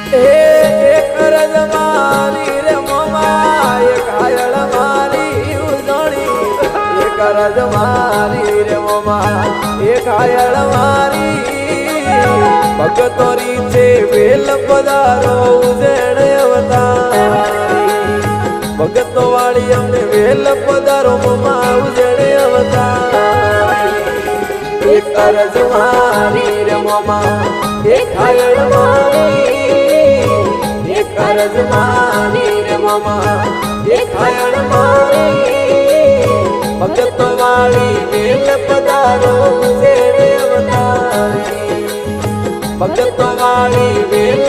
એક રજ મારી રે મોમા એક હાયળ મારી ઉજણી એક રજ મારી રે મોમા એક હાયળ મારી ભગતોરી છે વેલ પધારો ઉજણ અવતારી ભગતો વાળી અમને વેલ પધારો મોમા ઉજણ અવતારી એક રજ મારી રે મોમા એક હાયળ મારી એક રજ મારી રે મોમા એક હાયળ મારી ભગતો વાળી વેલ પધારો ઉજણ અવતારી ભગતો વાળી વેલ